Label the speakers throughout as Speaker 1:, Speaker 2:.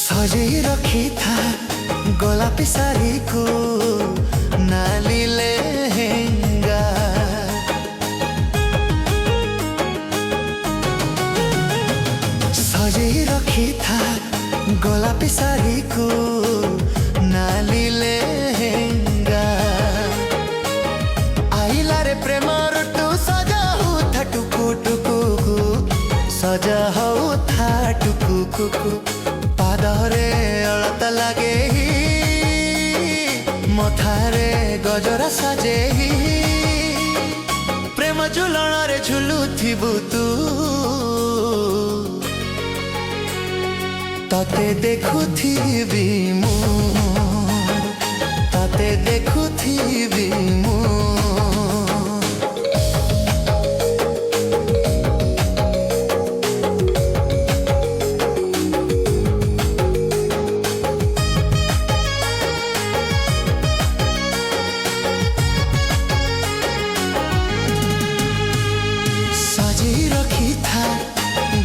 Speaker 1: सजेई रखी था गोलापी साड़ी को नाली लेहेंगा। सजेई रखी था गोलापी साड़ी को नाली लेहेंगा। आइला रे प्रेम ऋतु सजा होता टुकु टुकु सजा होता टुकु कुकु पादरे अलता लगे मथारे गजरा सजे प्रेम झुलण रे झुलुथिबु तू तते देखुथिबी मु तते देखुथिबी मु।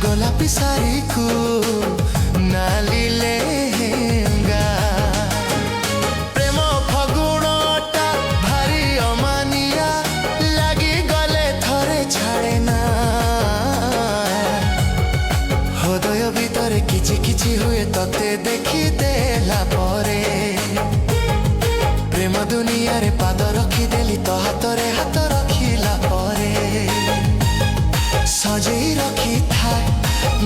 Speaker 1: गोलापी साड़ी को नाली लेहेंगा। प्रेम फगुणटा भारी अमानिया लगी गले थरे छाड़े ना। हृदय भीतर किछि किछि हुए तते देखी देला परे प्रेम दुनिया रे पाद रखी देली तो हाथरे हाथ रखिला परे सजेई रखी था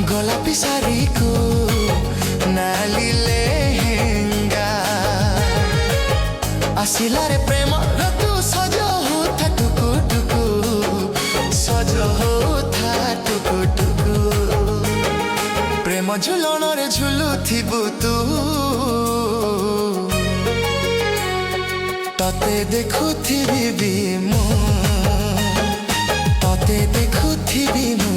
Speaker 1: गोलापी साड़ी को नाली लेहेंगा। आसिला रे प्रेम ऋतु सज होता टुकु टुकु सज होता टुकु टुकु प्रेम झुलण रे झुलुथिबु तू तते देखुथिबी मु तते देखुथिबी मु।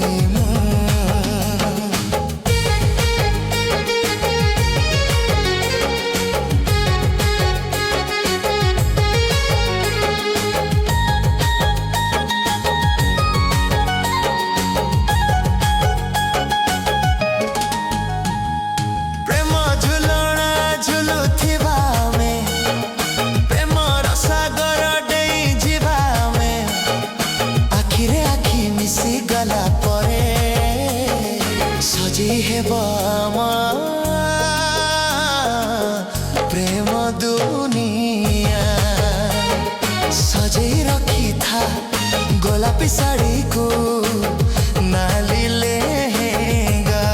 Speaker 1: गला परे सजी हेबा प्रेम दुनिया सजेई रखी था गोलापी साड़ी को नाली लेहेंगा।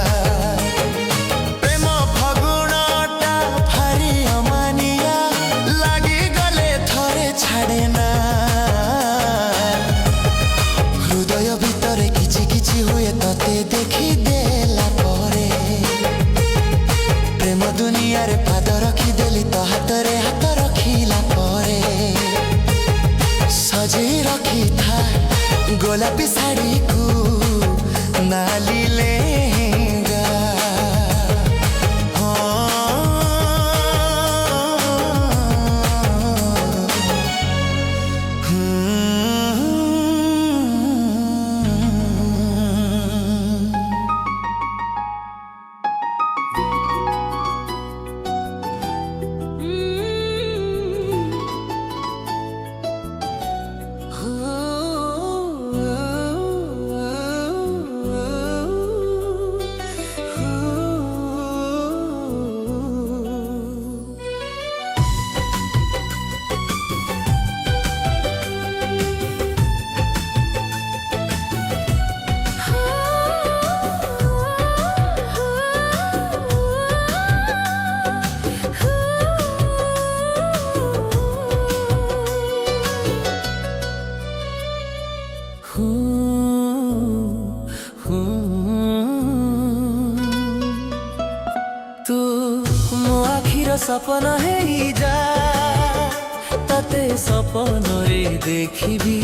Speaker 1: प्रेम फगुणटा भारी अमानिया लगी गले थरे छाड़े ना। हृदय भीतर किछि किछि हुए तते देखी देला परे प्रेम दुनिया रे पाद रखी देली तो हाथरे हाथ रखिला परे सजेई रखी था गोलापी साड़ी को नाली लेहेंगा। तू मो आखिर सपन है जा तते सपन रे देखिबी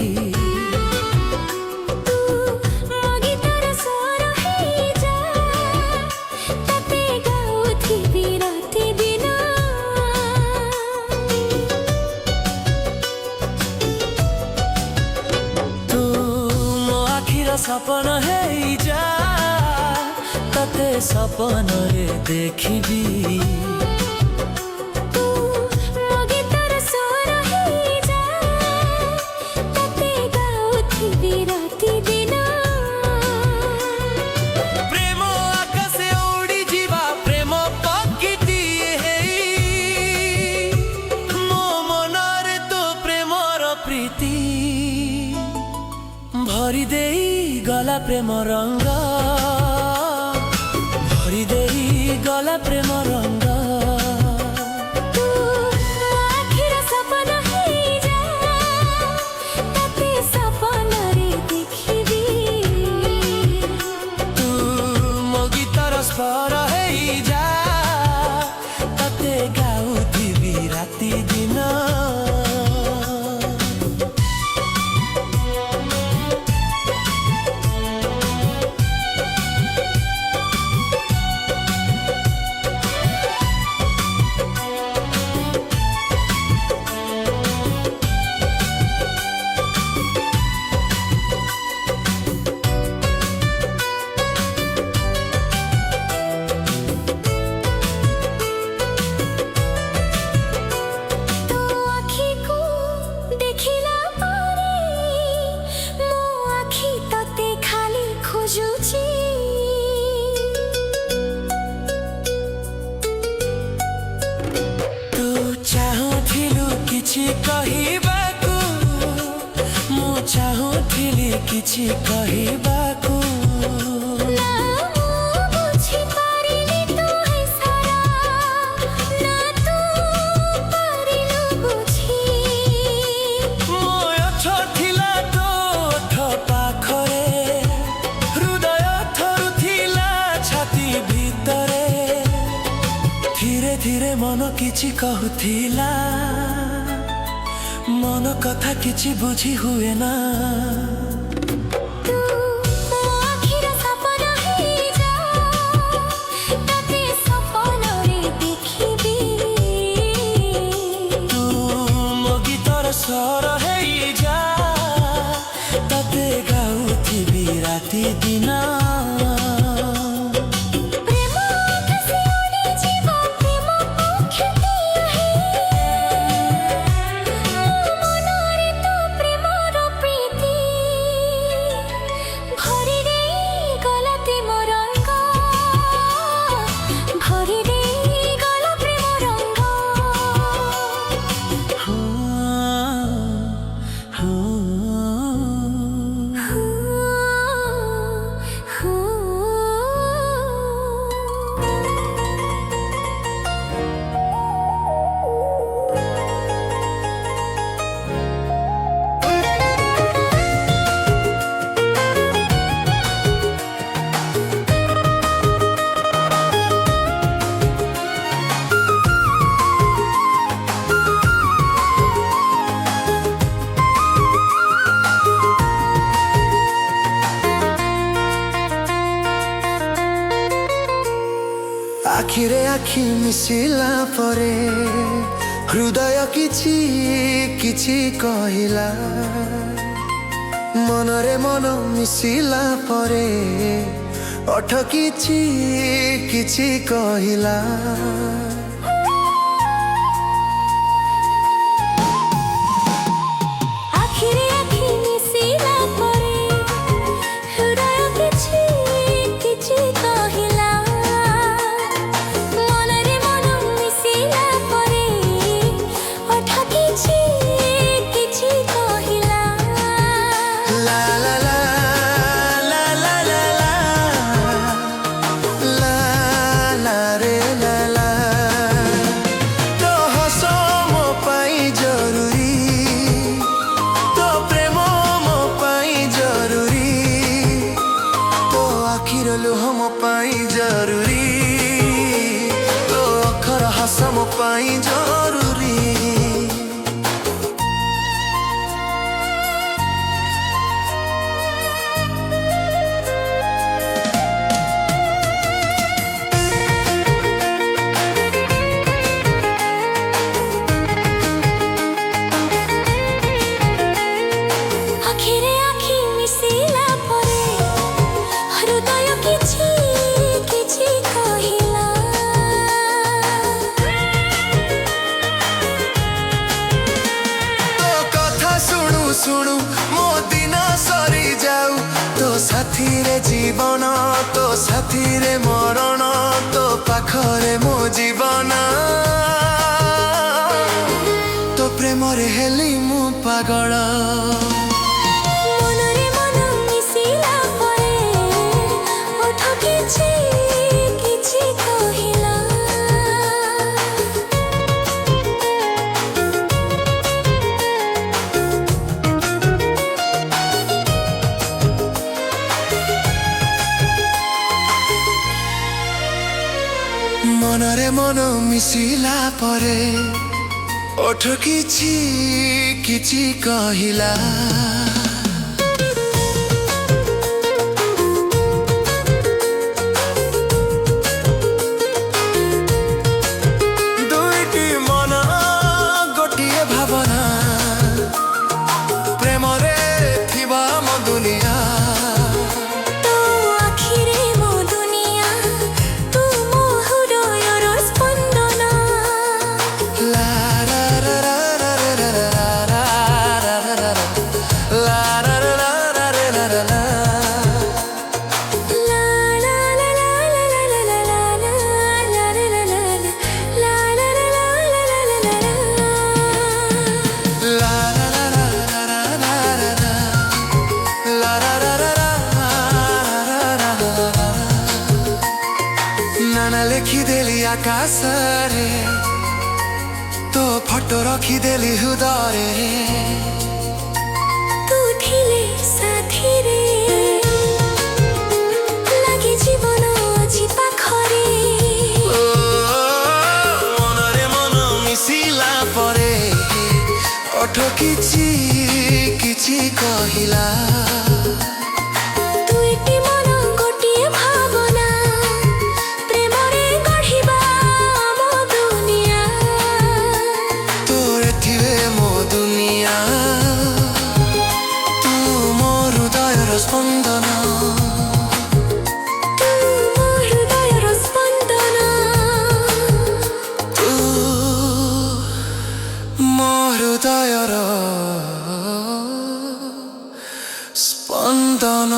Speaker 1: सपन है जा तते सपन रे देखी भरी देई गला प्रेम रंग भरी देई गला प्रेम रंग
Speaker 2: तू आखिर सपन है जा तते सपन रे देखिबी
Speaker 1: तू मो गीतर स्वर है जा तते गाउथिबी राति दिन किछि कहिबाकू मु चाहुथिली किछि कहिबाकू
Speaker 2: ना मु बुझि पारिली तू है सारा ना तू पारिलु बुझि
Speaker 1: मोय छोथिला तो पाखरे हृदय थरुथिला छाती भितरे धीरे धीरे मन किछि कहूथिला मन कथा किछि बुझी हुए ना
Speaker 2: तू आखिर सपन है जा तते सपन रे देखिबी
Speaker 1: तू मो गीतर स्वर है जा तते गाउथिबी राति दिन आखिरे आखि मिसिला परे हृदय किछि किछि कहिला मनरे मन मिसिला परे ओठ किछि किछि कहिला हम पाई जरूरी तो अखर हसम पाई जरूरी
Speaker 2: मिसिला परे हृदय किछि किछि
Speaker 1: ପାଖରେ ମୋ ଜୀବନ ତୋ ପ୍ରେମରେ ହେଲି ମୁଁ ପାଗଳ
Speaker 2: ମନରେ ମନ ମିଶିଲା ପରେ ଓଠ କିଛି କିଛି କହିଲା
Speaker 1: ମନରେ ମନ ମିଶିଲା ପରେ ଓଠ କିଛି କିଛି କହିଲା ଦୁଇଟି ମନ ଗୋଟିଏ ଭାବନା ପ୍ରେମରେ ଥିବା ମୋ ଦୁନିଆ
Speaker 2: ତୋ ଆଖିରେ ମୋ ଦୁନିଆ ତୁ ମୋ ହୃଦୟର ସ୍ପନ୍ଦନ
Speaker 1: ଲା ରା ରା ରା ରା ରା ରା ରା ରା ରା ଲା ରା ରା ରା ରା ରା ରା ରା ଲା
Speaker 2: ଲା ଲା ଲା ଲା ଲା ଲା ଲା ଲା ଲା ଲା ଲା ଲା ଲା ଲା ଲା ଲା ଲା ଲା
Speaker 1: ନାନା ଲେଖିଦେଲି ଆକାଶରେ ତୋ ଫଟୋ ରଖିଦେଲି ହୃଦୟରେ
Speaker 2: ତୁ ଥିଲେ ସାଥିରେ ଲାଗେ ଜୀବନ ଅଛି ପାଖରେ
Speaker 1: ମନରେ ମନ ମିଶିଲା ପରେ ଓଠ କିଛି କିଛି କହିଲା
Speaker 2: ଦୁଇଟି ମନ ଗୋଟିଏ ଭାବନା ପ୍ରେମରେ ଗଢ଼ିବା ମୋ ଦୁନିଆ
Speaker 1: ତୋରେ ଥିବେ ମୋ ଦୁନିଆ ତୁ ମୋ ହୃଦୟର ସ୍ପନ୍ଦନ
Speaker 2: ତୁ ମୋ ହୃଦୟର ସ୍ପନ୍ଦନ
Speaker 1: ତୁ ମୋ ହୃଦୟର ସ୍ପନ୍ଦନ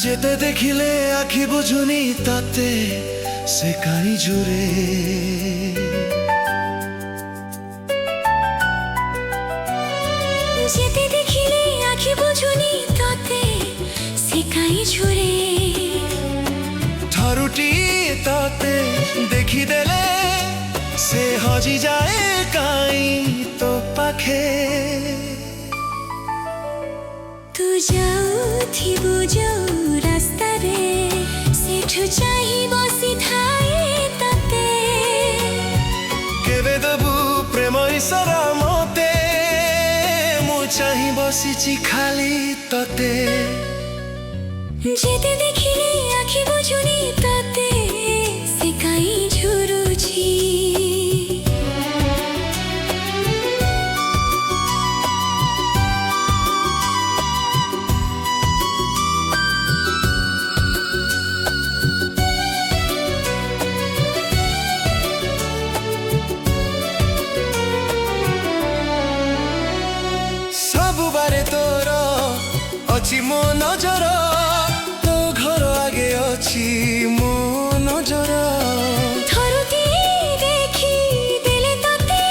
Speaker 1: যেতে দেখিলে আখি বুঝুনি তাতে সে কানি জুড়ে
Speaker 2: যেতে দেখিলে আখি বুঝুনি তাতে সে কাই ঝরে
Speaker 1: ଥରୁଟି ତତେ ଦେଖିଦେଲେ ସେ ହଜିଯାଏ କାଇଁ ତୋ ପାଖେ
Speaker 2: ତୁ ଯାଉଥିବୁ ଯୋଉ ରାସ୍ତାରେ ସେଠୁ ଚାହିଁ ବସିଥାଏ ତତେ
Speaker 1: କେବେ ଦେବୁ ପ୍ରେମ ଇସାରା ମତେ ମୁଁ ଚାହିଁ ବସିଛି ଖାଲି ତତେ
Speaker 2: যেতে দেখিলে আখি বুঝুনি তাতে সে কাই ঝুরুছি
Speaker 1: ସବୁବାରେ ତୋର ଅଛି ମୋ ନଜର ତୋ ଘର ଆଗେ ଅଛି ମୋ ନଜର
Speaker 2: ଥରୁଟି ଦେଖି ଦେଲେ ତତେ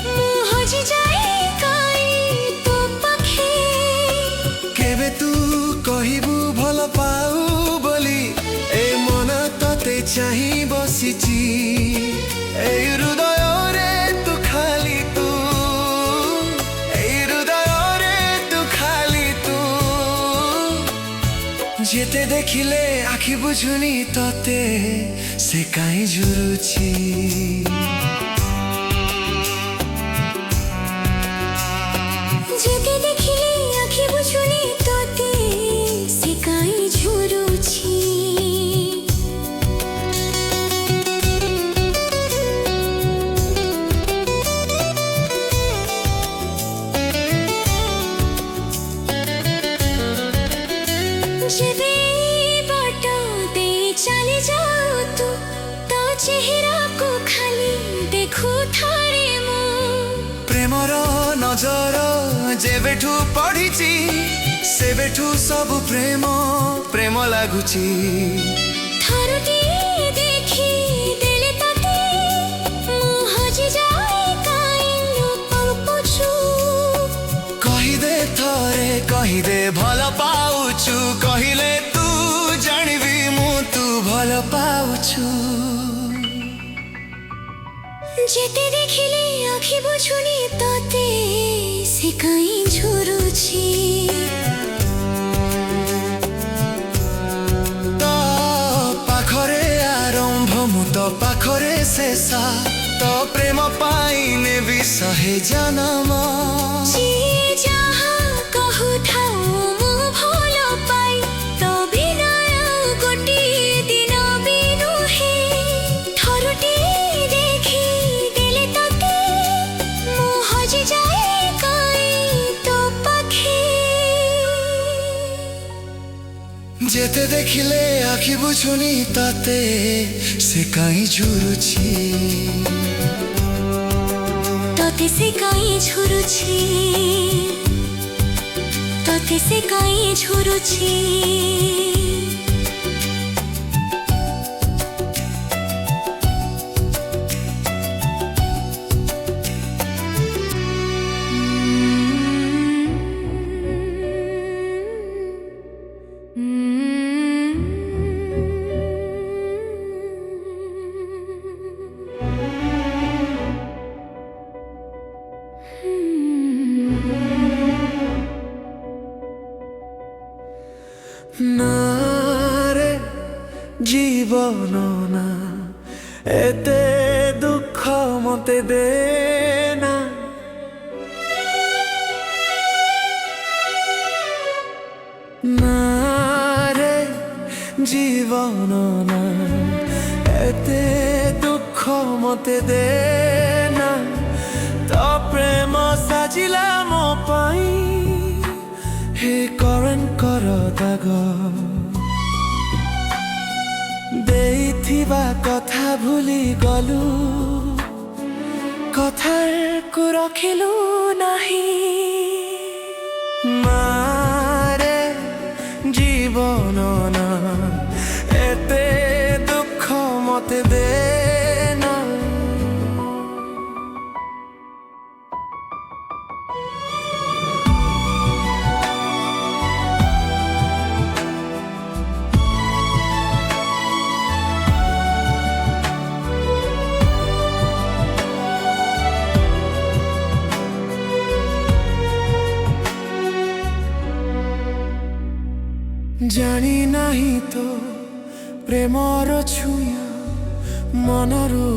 Speaker 2: ମୁଁ ହଜିଯାଏ କାଇ ତୋ ପାଖେ
Speaker 1: କେବେ ତୁ କହିବୁ ଭଲ ପାଉ ବୋଲି ଏ ମନ ତତେ ଚାହିଁ ବସିଛି ଏଇ ହୃଦୟରେ ତୁ ଖାଲି ତୁ ଏଇ ହୃଦୟରେ ତୁ ଖାଲି ତୁ যেতে দেখিলে আখি বুঝুনি ততে সে কাই ঝুরুছি
Speaker 2: যেতে দেখিলে আখি বুঝুনি তাতে সে কাই ঝুরুছি ଯେବେ ବାଟ ଦେଇ ଚାଲି ଯାଉ ତୁ ତୋ ଚେହେରାକୁ ଖାଲି ଦେଖୁଥାଏ ମୁଁ।
Speaker 1: ପ୍ରେମର ନଜର ଯେବେଠୁ ପଡ଼ିଛି ସେବେଠୁ ସବୁ ପ୍ରେମ ପ୍ରେମ ଲାଗୁଛି।
Speaker 2: ଥରୁଟିଏ ଦେଖି ଦେଲେ ତତେ ମୁଁ ହଜିଯାଏ କାଇଁ ଲୁପାଉଛୁ।
Speaker 1: କହିଦେ ଥରେ କହିଦେ ଭଲ ପାଉଛୁ, କହିଲେ ତୁ ଜାଣିବି ମୁଁ ତୁ ଭଲ ପାଉଛୁ।
Speaker 2: ଯେତେ ଦେଖିଲେ ଆଖି ବୁଝୁନି ତତେ ସେ କାଇଁ ଝୁରୁଛି।
Speaker 1: ତ ପାଖରେ ଆରମ୍ଭ ମୁଁ ତ ପାଖରେ ଶେଷ, ତ ପ୍ରେମ ପାଇଁ ନେବି 100 ଜନମ।
Speaker 2: ଯିଏ ଯାହା କହୁଥାଉ ମୁଁ ଭଲ ପାଇ ତୋ ବିନା ଆଉ ଗୋଟିଏ ଦିନ ବି ନୁହେଁ। ଥରୁଟିଏ ଦେଖି ଦେଲେ ତତେ ମୁଁ ହଜିଯାଏ କାଇଁ ତୋ ପାଖେ।
Speaker 1: ଯେତେ ଦେଖିଲେ ଆଖି ବୁଝୁନି ତତେ ସେ କାହିଁ ଝୁରୁଛି।
Speaker 2: ତତେ ସେ କାଇଁ ଝୁରୁଛି, ତତେ ସେ କାଇଁ ଝୁରୁଛି।
Speaker 1: না রে জীবন না এতে দুঃখ মতে দে না। না রে জীবন না এতে দুঃখ মতে দে না। তো প্রেম সাজিলা ମୋ ପାଇଁ হে করেন কর দাগ ଦେଇଥିବା କଥା ଭୁଲି ଗଲୁ, କଥାକୁ ରଖିଲୁ ନାହିଁ। ମାରେ ଜୀବନ ନା ଏତେ ଦୁଃଖ ମତେ ଦେ ନା। জানি ନାହିଁ ତ ପ୍ରେମର ଛୁଇଁଆ ମନରୁ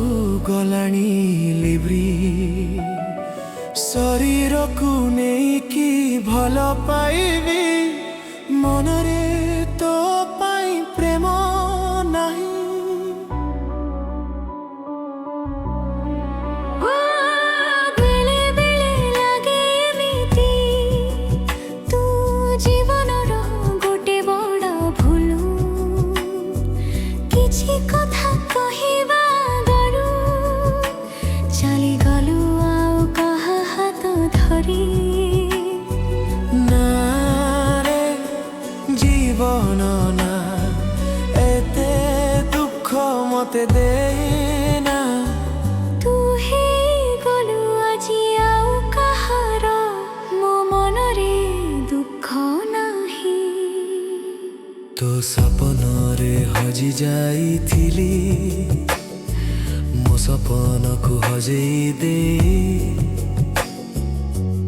Speaker 1: ଗଲାଣି ଲିଭ୍ରି। ଶରୀରକୁ ନେଇକି ଭଲ ପାଇବି, ମନରେ ତୋ ପାଇଁ ପ୍ରେମ ନାହିଁ।
Speaker 2: ବେଳେ ବେଳେ ଲାଗେ ଏମିତି ତୁ ଜୀବନର ଗୋଟେ ବଡ଼ ଭୁଲ। କିଛି କଥା କହିବା ଆଗରୁ ଚାଲିଗଲୁ ଆଉ କାହା ହାତ ଧରି।
Speaker 1: ନା ରେ ଜୀବନ ନା ଏତେ ଦୁଃଖ ମତେ ଦେ ନା।
Speaker 2: ତୁ ହେଇଗଲୁ ଆଜି ଆଉ କାହାର ମୋ ମନରେ ଦୁଃଖ ନାହିଁ।
Speaker 1: ତୋ ସପନରେ ହଜି ଯାଇଥିଲି, ମୋ ସପନକୁ ହଜେଇ ଦେ।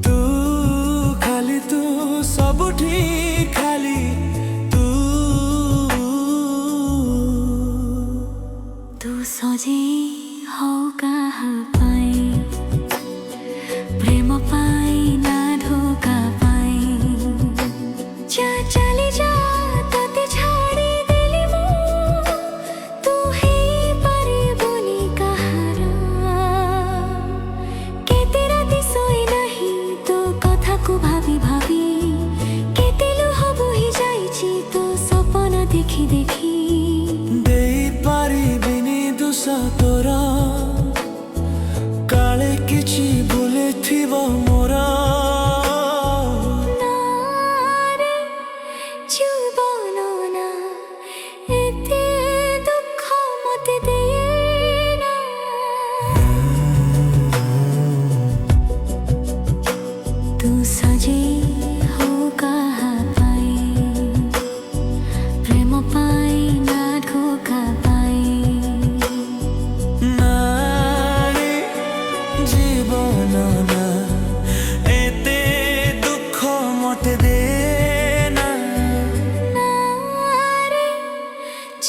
Speaker 1: ତୁ ଖାଲି ତୁ ସବୁଠି ଖାଲି ତୁ।
Speaker 2: ତୁ ସଜେଇ ହଉ କାହା ପାଇଁ, ପ୍ରେମ ପାଇଁ ନା ଧୋକା ପାଇଁ। ଯା ଚାଲି ଯା ତତେ ଛାଡ଼ି ଦେଲି ମୁଁ, ତୁ ହେଇପାରିବୁନି କାହାର। କେତେ ରାତି ଶୋଇ ନାହିଁ ତୋ କଥାକୁ ଭାବି ଭାବି।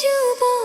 Speaker 2: डूबो